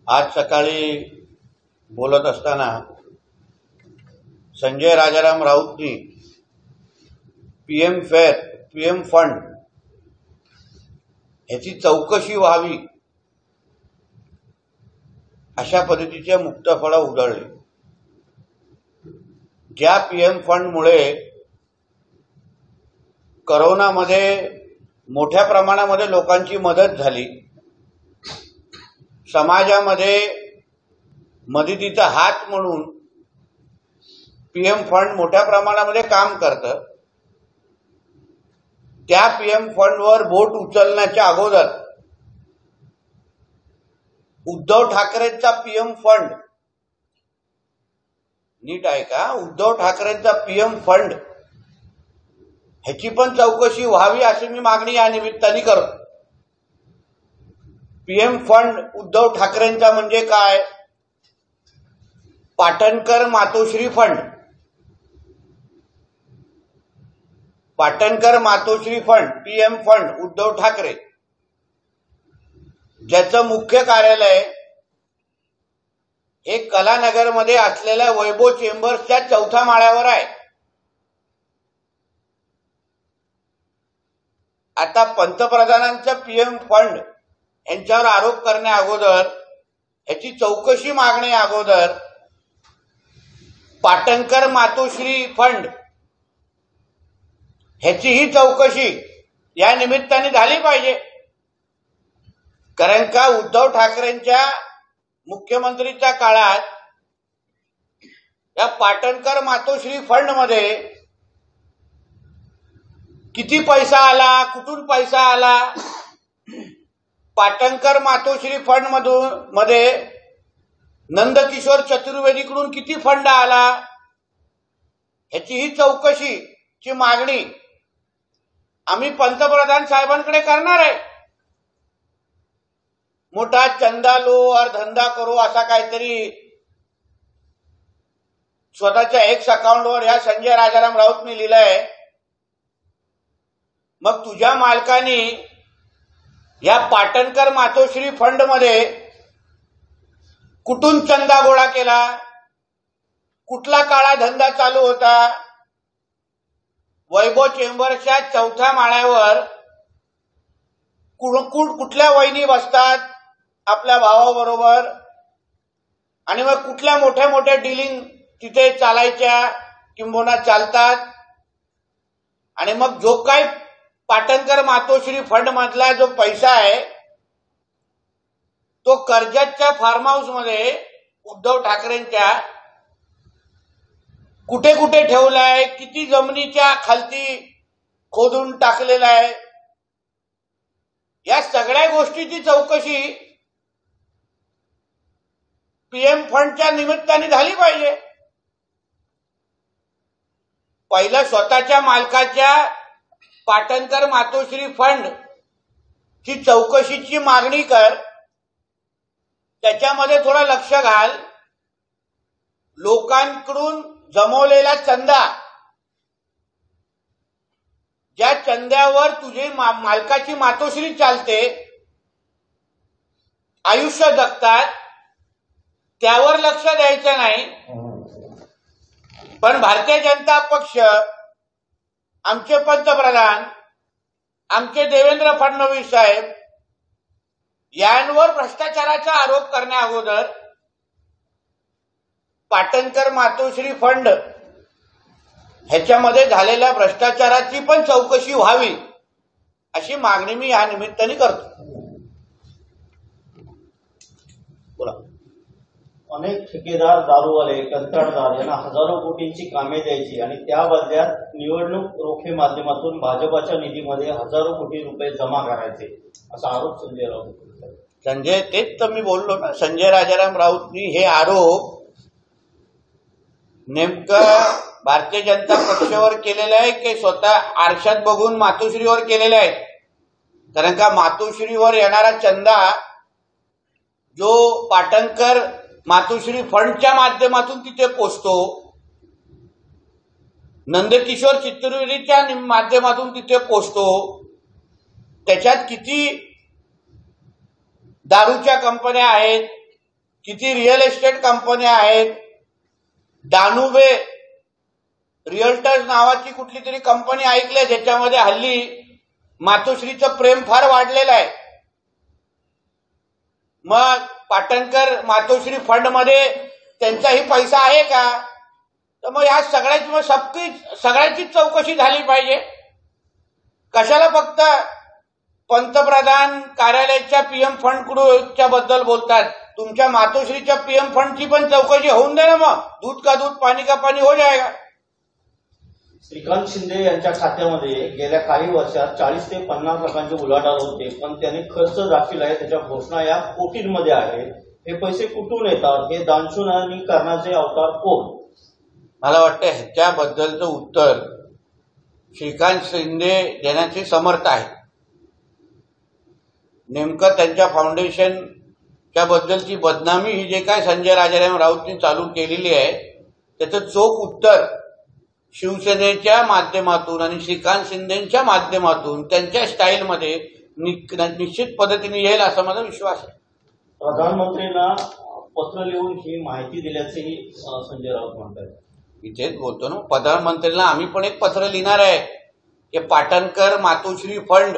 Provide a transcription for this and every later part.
आज सकाळी बोलत असताना संजय राजाराम राऊतनी पीएम फंड ह्याची चौकशी व्हावी अशा पद्धतीचे मुक्तफळा उधळले। ज्या पीएम फंडमुळे कोरोनामध्ये मोठ्या प्रमाणामध्ये लोकांची मदत झाली, समाजामध्ये मदतीचा हात म्हणून पीएम फंड मोठ्या प्रमाणामध्ये काम करतं, त्या पीएम फंडवर बोट उचलण्याच्या अगोदर उद्धव ठाकरेंचा पीएम फंड, नीट आहे का, उद्धव ठाकरेंचा पीएम फंड ह्याची पण चौकशी व्हावी अशी मी मागणी या निमित्ताने करतो। पीएम फंड उद्धव ठाकरेंचा म्हणजे काय? Patankar Matoshree fund, Patankar Matoshree fund, PM fund Uddhav Thackeray, ज्याचं मुख्य कार्यालय हे कलानगरमध्ये असलेल्या वैभव चेंबर्सच्या 4थ्या माळ्यावर आहे। आता पंतप्रधानांचं पीएम फंड यांच्यावर आरोप करण्या अगोदर, याची चौकशी मागणे अगोदर पाटणकर मातोश्री फंड ह्याचीही चौकशी या निमित्ताने झाली पाहिजे। कारण का उद्धव ठाकरेंच्या मुख्यमंत्रीच्या काळात या पाटणकर मातोश्री फंड मध्ये किती पैसा आला, कुठून पैसा आला, पाटणकर मातोश्री फंड मध्ये नंदकिशोर चतुर्वेदीकडून किती फंड आला, ह्याचीही चौकशीची मागणी आम्ही पंतप्रधान साहेबांकडे करणार आहे। मोठा चंदा लो और धंदा करो असा काहीतरी स्वतःच्या एक्स अकाउंटवर या संजय राजाराम राऊतनी लिहिलंय। मग तुझ्या मालकाने या पाटणकर मातोश्री फंड मध्ये कुठून चंदा गोळा केला, कुठला काळा धंदा चालू होता? वैभव चेंबरच्या 4थ्या माळ्यावर कुठल्या वहिनी बसतात आपल्या भावाबरोबर, आणि मग कुठल्या मोठ्या मोठ्या डीलिंग तिथे चालायच्या किंबहुना चालतात, आणि मग जो काही पाटणकर मातोश्री फंड मधला जो पैसा आहे तो कर्जतच्या फार्म हाऊस मध्ये उद्धव ठाकरेंच्या कुठे कुठे ठेवलाय, किती जमिनीच्या खालती खोदून टाकलेला आहे, या सगळ्या गोष्टीची चौकशी पीएम फंडच्या निमित्ताने झाली पाहिजे। पहिलं स्वतःच्या मालकाच्या पाटणकर मातोश्री फंड ची चौकशीची मागणी कर, त्याच्यामध्ये थोडं लक्ष घाल। लोकांकडून जमवलेला चंदा, ज्या चंद्यावर तुझी मालकाची मातोश्री चालते, आयुष्य जगतात, त्यावर लक्ष द्यायचं नाही। पण भारतीय जनता पक्ष, आमचे पंतप्रधान, आमचे देवेंद्र फडणवीस साहेब यांवर भ्रष्टाचाराचा आरोप करण्या अगोदर पाटणकर मातोश्री फंड ह्याच्यामध्ये झालेल्या भ्रष्टाचाराची पण चौकशी व्हावी अशी मागणी मी या निमित्ताने करतो। बोला। अनेक ठेकेदार, दारूवाले, कंत्राटदार यांना हजारो कोटींची कामे द्यायची आणि त्या बदल्यात निवडणूक रोखे माध्यमातून भाजपाच्या निधीमध्ये हजारो कोटी रुपये जमा करायचे, असा आरोप संजय राऊत करतात। तेच तर मी बोललो ना, संजय राजाराम राऊतनी हे आरोप नेमकं भारतीय जनता पक्षावर केलेलं आहे की स्वतः आरशात बघून मातोश्रीवर केलेलं आहे? कारण का मातोश्रीवर येणारा चंदा जो पाटणकर मातोश्री फंडच्या माध्यमातून तिथे पोचतो, नंदकिशोर चतुर्वेदीच्या माध्यमातून तिथे पोचतो, त्याच्यात किती दारूच्या कंपन्या आहेत, किती रिअल एस्टेट कंपन्या आहेत. दानुबे रिअल्टर्स नावाची कुठली तरी कंपनी ऐकली ज्याच्यामध्ये हल्ली मातोश्रीचं प्रेम फार वाढलेलं आहे. मग पाटणकर मातोश्री फंड मध्ये त्यांचाही पैसा आहे का? तर मग या सगळ्याचीच चौकशी झाली पाहिजे. कशाला फक्त पंतप्रधान कार्यालयाच्या पीएम फंडच्या बद्दल बोलतात? तुमच्या मातोश्रीच्या पीएम फंडची पण चौकशी होऊन दे ना. मग दूध का दूध पाणी का पाणी हो जाएगा. श्रीकांत शिंदे यांच्या खात्यामध्ये गेल्या काही वर्षात 40 ते 50 लाखांचे उलाढाल होते, पण त्यांनी खर्च दाखविला आहे. त्याच्या घोषणा या कोटींमध्ये आहेत. हे पैसे कुठून येतात? हे दानशूनी करण्याचे अवतार कोण? मला वाटतं ह्याच्याबद्दलचं उत्तर श्रीकांत शिंदे देण्याचे समर्थ आहे. नेमकं त्यांच्या फाउंडेशनच्या बद्दलची बदनामी ही जे काय संजय राजाराम राऊतनी चालू केलेली आहे त्याचं चोख उत्तर शिवसेनेच्या माध्यमातून आणि श्रीकांत शिंदेच्या माध्यमातून त्यांच्या स्टाईलमध्ये निश्चित पद्धतीने येईल असा माझा विश्वास आहे. प्रधानमंत्रींना पत्र लिहून ही माहिती दिल्याचेही संजय राऊत म्हणतात. इथेच बोलतो ना, प्रधानमंत्र्यांना आम्ही पण एक पत्र लिहिणार आहे की पाटणकर मातोश्री फंड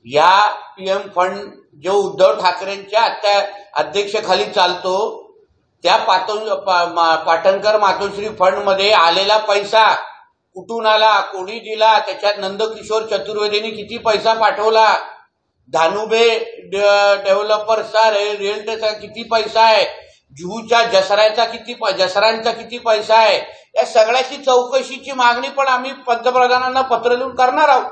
या पीएम फंड जो उद्धव ठाकरेंच्या आता अध्यक्षतेखाली चालतो त्या पाटणकर मातोश्री फंड मध्ये आलेला पैसा कुठून आला, कोणी दिला, त्याच्यात नंदकिशोर चतुर्वेदींनी किती पैसा पाठवला, धानुबे डेव्हलपर्सचा रिअल्टरचा किती पैसा आहे, जुहूच्या जसरांचा किती पैसा आहे, या सगळ्याची चौकशीची मागणी पण आम्ही पंतप्रधानांना पत्र लिहून करणार आहोत.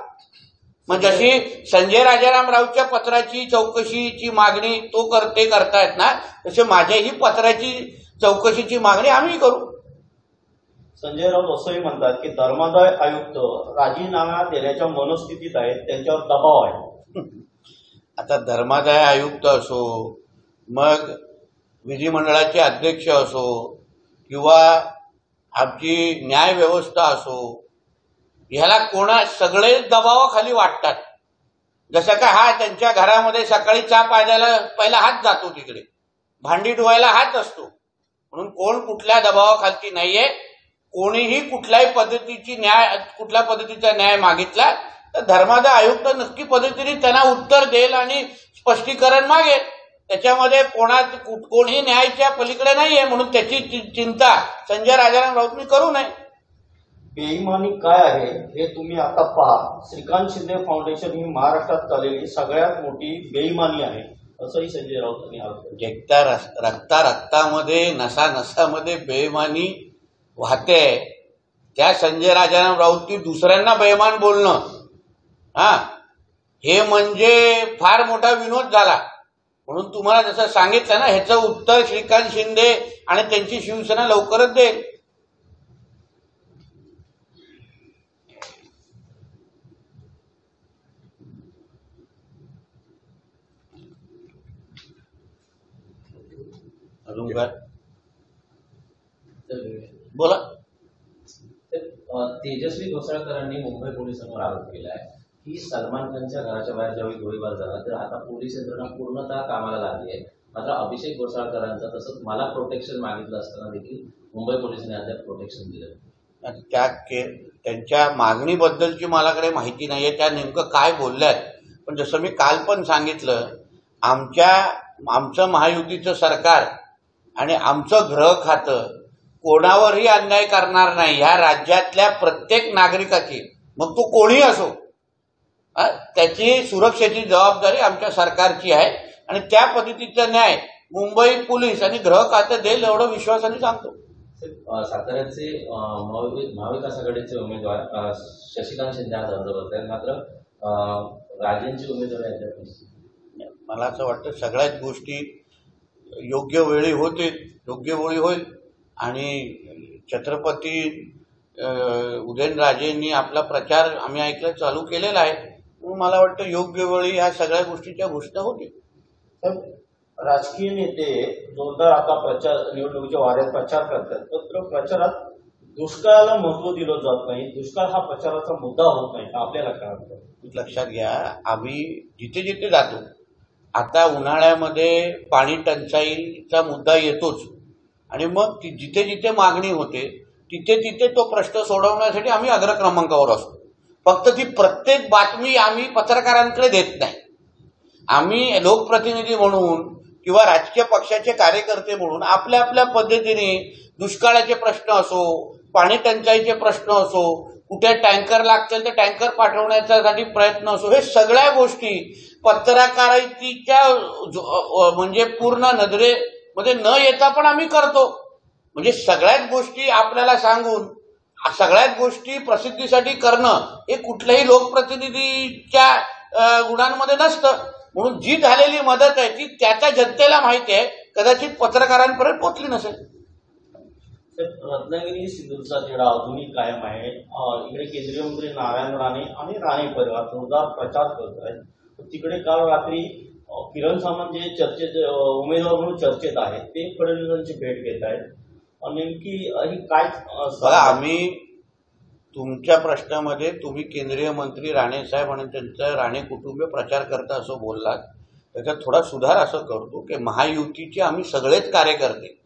मग जशी संजय राजाराम राऊतच्या पत्राची चौकशीची मागणी ते करतायत ना, तसे माझ्याही पत्राची चौकशीची मागणी आम्ही करू. संजय राऊत असंही म्हणतात की धर्मादाय आयुक्त राजीनामा देण्याच्या मनस्थितीत आहेत, त्यांच्यावर दबाव आहे. आता धर्मादाय आयुक्त असो, मग विधिमंडळाचे अध्यक्ष असो, किंवा आमची न्याय व्यवस्था असो, ह्याला सगळेच दबावाखाली वाटतात. जसं का हा त्यांच्या घरामध्ये सकाळी चहा प्यायला पहिला हात जातो, तिकडे भांडी धुवायला हात असतो. म्हणून कोण कुठल्या दबावाखालची नाहीये. कोणीही कुठल्या पद्धतीचा न्याय मागितला तर धर्मादाय आयुक्त नक्की पद्धतीने त्यांना उत्तर देईल आणि स्पष्टीकरण मागेल. त्याच्यामध्ये कोणीही न्यायाच्या पलीकडे नाहीये. म्हणून त्याची चिंता संजय राजाराम राऊतनी करू नये. बेईमानी काय आहे हे तुम्ही आता पहा. श्रीकांत शिंदे फाउंडेशन ही महाराष्ट्रात चाललेली सगळ्यात मोठी बेईमानी आहे, असंही संजय राऊतांनी आरोप केला. रक्तामध्ये नसामध्ये बेईमानी वाहते. त्या संजय राजाराम राऊतनी दुसऱ्यांना बेईमान बोलणं हे म्हणजे फार मोठा विनोद झाला. म्हणून तुम्हाला जसं सांगितलं ना, ह्याचं उत्तर श्रीकांत शिंदे आणि त्यांची शिवसेना लवकरच देईल. अजून काय बोला. तेजस्वी घोसाळकरांनी मुंबई पोलिसांवर आरोप केला आहे की सलमान खानच्या घराच्या बाहेर ज्यावेळी गोळीबार झाला तर आता पोलीस यंत्रणा पूर्णतः कामाला लागली आहे. मात्र अभिषेक घोसाळकरांचा तसंच मला प्रोटेक्शन मागितलं असताना देखील मुंबई पोलिसांनी अद्याप प्रोटेक्शन दिलं. त्यांच्या मागणीबद्दलची मलाकडे माहिती नाहीये, त्या नेमकं काय बोलल्यात. पण जसं मी काल पण सांगितलं, आमचं महायुतीचं सरकार आणि आमचं गृह खातं कोणावरही अन्याय करणार नाही. ह्या राज्यातल्या प्रत्येक नागरिकाची, मग तो कोणीही असो, त्याची सुरक्षेची जबाबदारी आमच्या सरकारची आहे. आणि त्या पद्धतीचा न्याय मुंबई पोलीस आणि गृह खातं देईल एवढं विश्वासाने सांगतो. साताऱ्याचे महाविकास आघाडीचे उमेदवार शशिकांत शिंदे आज अर्ज करत आहेत, मात्र राजेंची उमेदवारी अद्याप. मला असं वाटतं सगळ्याच गोष्टी योग्य वेळी होईल. आणि छत्रपती उदयनराजेंनी आपला प्रचार आम्ही ऐकलं चालू केलेला आहे. म्हणून मला वाटतं योग्य वेळी ह्या सगळ्या गोष्टीच्या घोषणा होतील. राजकीय नेते जोरदार आता निवडणुकीच्या वाऱ्यात प्रचार करतात, तर प्रचारात दुष्काळाला महत्व दिलं जात नाही. दुष्काळ हा प्रचाराचा मुद्दा होत नाही. आपल्याला काय वाटतं? लक्षात घ्या, आम्ही जिथे जिथे जातो आता उन्हाळ्यामध्ये पाणी टंचाईचा मुद्दा येतोच आणि मग जिथे जिथे मागणी होते तिथे तिथे तो प्रश्न सोडवण्यासाठी आम्ही अग्रक्रमांकावर असतो. फक्त ती प्रत्येक बातमी आम्ही पत्रकारांकडे देत नाही. आम्ही लोकप्रतिनिधी म्हणून किंवा राजकीय पक्षाचे कार्यकर्ते म्हणून आपल्या आपल्या पद्धतीने दुष्काळाचे प्रश्न असो, पाणी टंचाईचे प्रश्न असो, कुठे टँकर लागतील तर टँकर पाठवण्यासाठी प्रयत्न असो, हे सगळ्या गोष्टी पत्रकारितेच्या म्हणजे पूर्ण नजरेमध्ये न येता पण आम्ही करतो. म्हणजे सगळ्याच गोष्टी आपल्याला सांगून सगळ्याच गोष्टी प्रसिद्धीसाठी करणं हे कुठल्याही लोकप्रतिनिधीच्या गुणांमध्ये नसतं. म्हणून जी झालेली मदत आहे ती त्याच्या जनतेला माहिती आहे, कदाचित पत्रकारांपर्यंत पोहोचली नसेल. रत्नागिरी सिंधूचा तिढा अजूनही कायम आहे. इकडे केंद्रीय मंत्री नारायण राणे आणि राणे परिवार जोरदार प्रचार करत आहेत. तिकडे काल रात्री किरण सामंत जे चर्चेत उमेदवार म्हणून चर्चेत आहेत ते फडणवीसांची भेट घेत आहेत. नेमकी ही काय बघा, आम्ही तुमच्या प्रश्नामध्ये तुम्ही केंद्रीय मंत्री राणे साहेब आणि त्यांचं राणे कुटुंब प्रचार करता असं बोललात, त्याच्यात थोडा सुधार असं करतो की महायुतीचे आम्ही सगळेच कार्यकर्ते.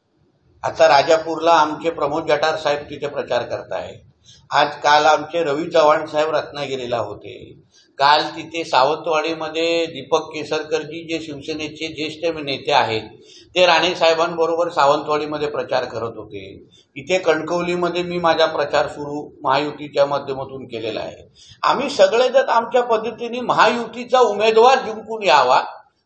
आता राजापूरला आमचे प्रमोद जठार साहेब तिथे प्रचार करताय. काल आमचे रवी चव्हाण साहेब रत्नागिरीला होते. काल तिथे सावंतवाडीमध्ये दीपक केसरकरजी जे शिवसेनेचे ज्येष्ठ नेते आहेत ते राणे साहेबांबरोबर सावंतवाडीमध्ये प्रचार करत होते. इथे कणकवलीमध्ये मी माझा प्रचार सुरू महायुतीच्या माध्यमातून केलेला आहे. आम्ही सगळे जर आमच्या पद्धतीने महायुतीचा उमेदवार जिंकून यावा,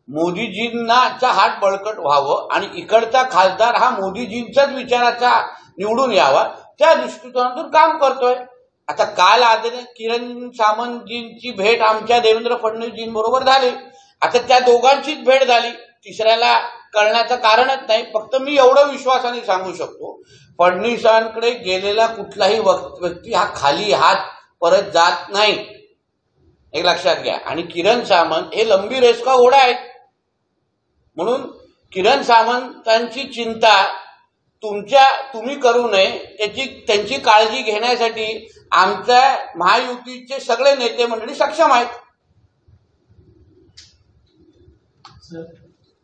मोदीजींनाचा हात बळकट व्हावं आणि इकडचा खासदार हा मोदीजींचाच विचाराचा निवडून यावा, त्या दृष्टिकोनातून काम करतोय. आता काल आदरणीय किरण सामंतजींची भेट आमच्या देवेंद्र फडणवीसजींबरोबर झाली. आता त्या दोघांचीच भेट झाली, तिसऱ्याला करण्याचं कारणच नाही. फक्त मी एवढं विश्वासाने सांगू शकतो, फडणवीसांकडे गेलेला कुठलाही व्यक्ती हा खाली हात परत जात नाही, एक लक्षात घ्या. आणि किरण सामंत हे लंबी रेस का घोडा आहेत. म्हणून किरण सामंतांची चिंता तुम्ही करू नये, त्यांची काळजी घेण्यासाठी आमच्या महायुतीचे सगळे नेते मंडळी सक्षम आहेत.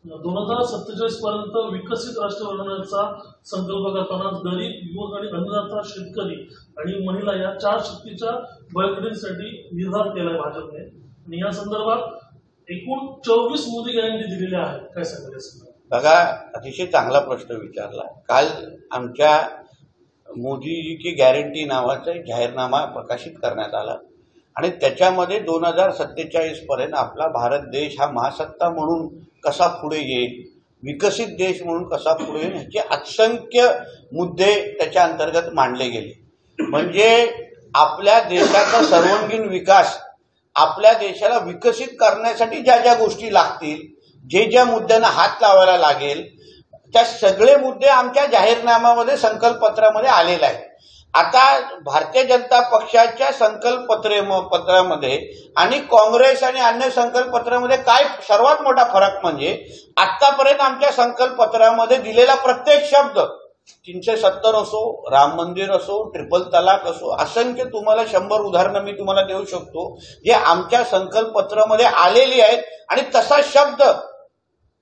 2047 पर्यंत विकसित राष्ट्र बनवण्याचा संकल्प करताना गरीब, युवक आणि अन्नदाता, शेतकरी आणि महिला या 4 शक्तीच्या बळकटीसाठी निर्धार केलाय भाजपने. आणि या संदर्भात एकूण 24 मोदी गॅरंटी दिलेल्या आहेत. काय सांगायचं? बघा, अतिशय चांगला प्रश्न विचारला. काल आमच्या मोदी की गॅरंटी नावाचा एक जाहीरनामा प्रकाशित करण्यात आला आणि त्याच्यामध्ये 2047 पर्यंत आपला भारत देश हा महासत्ता म्हणून कसा पुढे येईल, विकसित देश म्हणून कसा पुढे येईल, ह्याचे असंख्य मुद्दे त्याच्या अंतर्गत मांडले गेले. म्हणजे आपल्या देशाचा सर्वांगीण विकास, आपल्या देशाला विकसित करण्यासाठी ज्या ज्या गोष्टी लागतील, ज्या मुद्द्यांना हात लावायला लागेल, त्या सगळे मुद्दे आमच्या जाहीरनाम्यामध्ये संकल्पपत्रामध्ये आलेले आहेत. आता भारतीय जनता पक्षाच्या संकल्पपत्रामध्ये आणि काँग्रेस आणि अन्य संकल्पपत्रामध्ये काय सर्वात मोठा फरक म्हणजे आतापर्यंत आमच्या संकल्पपत्रामध्ये दिलेला प्रत्येक शब्द, 370 असो, राम मंदिर असो, ट्रिपल तलाक असो, असंख्य तुम्हाला 100 उदाहरणं मी तुम्हाला देऊ शकतो जे आमच्या संकल्पपत्रामध्ये आलेली आहेत. आणि तसा शब्द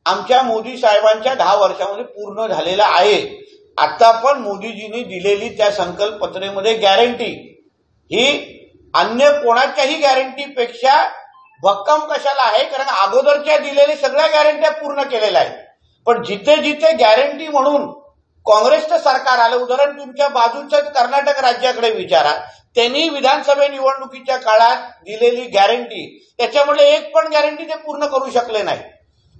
आमच्या मोदी साहेबांच्या 10 वर्षामध्ये पूर्ण झालेला आहे. आता पण मोदीजींनी दिलेली त्या संकल्पपत्रेमध्ये गॅरंटी ही अन्य कोणाच्याही गॅरंटीपेक्षा भक्कम कशाला आहे, कारण अगोदरच्या दिलेल्या सगळ्या गॅरंट्या पूर्ण केलेल्या आहेत. पण जिथे जिथे गॅरंटी म्हणून काँग्रेसचं सरकार आलं, उदाहरण तुमच्या बाजूच्या कर्नाटक राज्याकडे विचारा, त्यांनी विधानसभा निवडणुकीच्या काळात दिलेली गॅरंटी, त्याच्यामुळे एक पण गॅरंटी ते पूर्ण करू शकले नाही.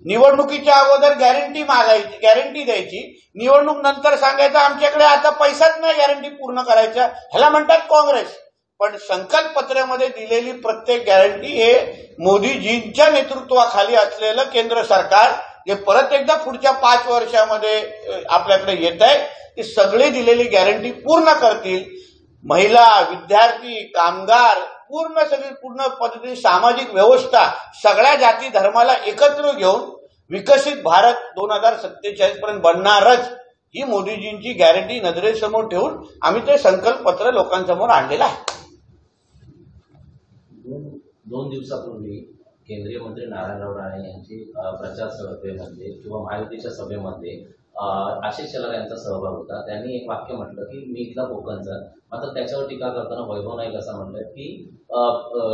निवडणुकीच्या अगोदर गॅरंटी मागायची, गॅरंटी द्यायची, निवडणूक नंतर सांगायचं आमच्याकडे आता पैसाच नाही गॅरंटी पूर्ण करायचा, ह्याला म्हणतात काँग्रेस. पण संकल्पपत्रामध्ये दिलेली प्रत्येक गॅरंटी हे मोदीजींच्या नेतृत्वाखाली असलेलं केंद्र सरकार जे परत एकदा पुढच्या 5 वर्षामध्ये आपल्याकडे येत आहे, ते सगळे दिलेली गॅरंटी पूर्ण करतील. महिला, विद्यार्थी, कामगार, पूर्ण पद्धतीने सामाजिक व्यवस्था, सगळ्या जाती धर्माला एकत्र घेऊन विकसित भारत 2047 पर्यंत बनणारच, ही मोदीजींची गॅरंटी नजरेसमोर ठेवून आम्ही ते संकल्पपत्र लोकांसमोर आणलेलं आहे. 2 दिवसापूर्वी केंद्रीय मंत्री नारायणराव राणे यांची प्रचार सभेमध्ये किंवा महायुतीच्या सभेमध्ये आशिष शेलार यांचा सहभाग होता. त्यांनी एक वाक्य म्हटलं की मी इथला कोकणचा. मात्र त्याच्यावर टीका करताना वैभव नाईक असं म्हटलं की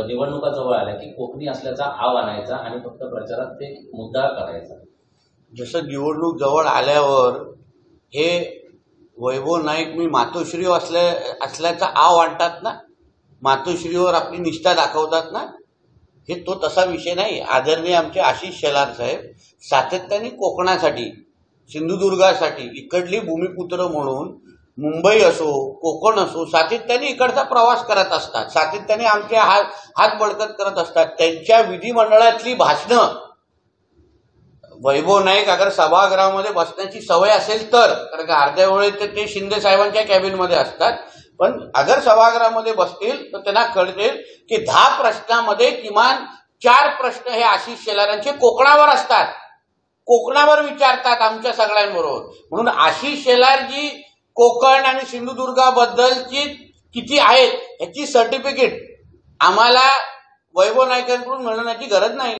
निवडणुका जवळ आल्या की कोकणी असल्याचा आव आणायचा आणि फक्त प्रचारात ते मुद्दा करायचा. जसं निवडणूक जवळ आल्यावर हे वैभव नाईक मी मातोश्री असल्याचा आव आणतात ना, मातोश्रीवर आपली निष्ठा दाखवतात ना, हे तो तसा विषय नाही. आदरणीय आमचे आशिष शेलार साहेब सातत्याने कोकणासाठी, सिंधुदुर्गासाठी इकडली भूमिपुत्र म्हणून मुंबई असो कोकण असो सातत्याने इकडचा प्रवास करत असतात, सातत्याने आमचे हात बळकट करत असतात. त्यांच्या विधिमंडळातली भाषणं वैभव नाईक अगर सभागृहामध्ये बसण्याची सवय असेल तर, कारण का अर्ध्या वेळेत ते शिंदे साहेबांच्या कॅबिनमध्ये असतात, पण अगर सभागृहामध्ये बसतील तर त्यांना कळतील की 10 प्रश्नामध्ये किमान 4 प्रश्न हे आशिष शेलारांचे कोकणावर असतात, कोकणावर विचारतात आमच्या सगळ्यांबरोबर. म्हणून आशिष शेलार जी कोकण आणि सिंधुदुर्गाबद्दलची किती आहेत याची सर्टिफिकेट आम्हाला वैभव नाईकांकडून मिळवण्याची गरज नाही.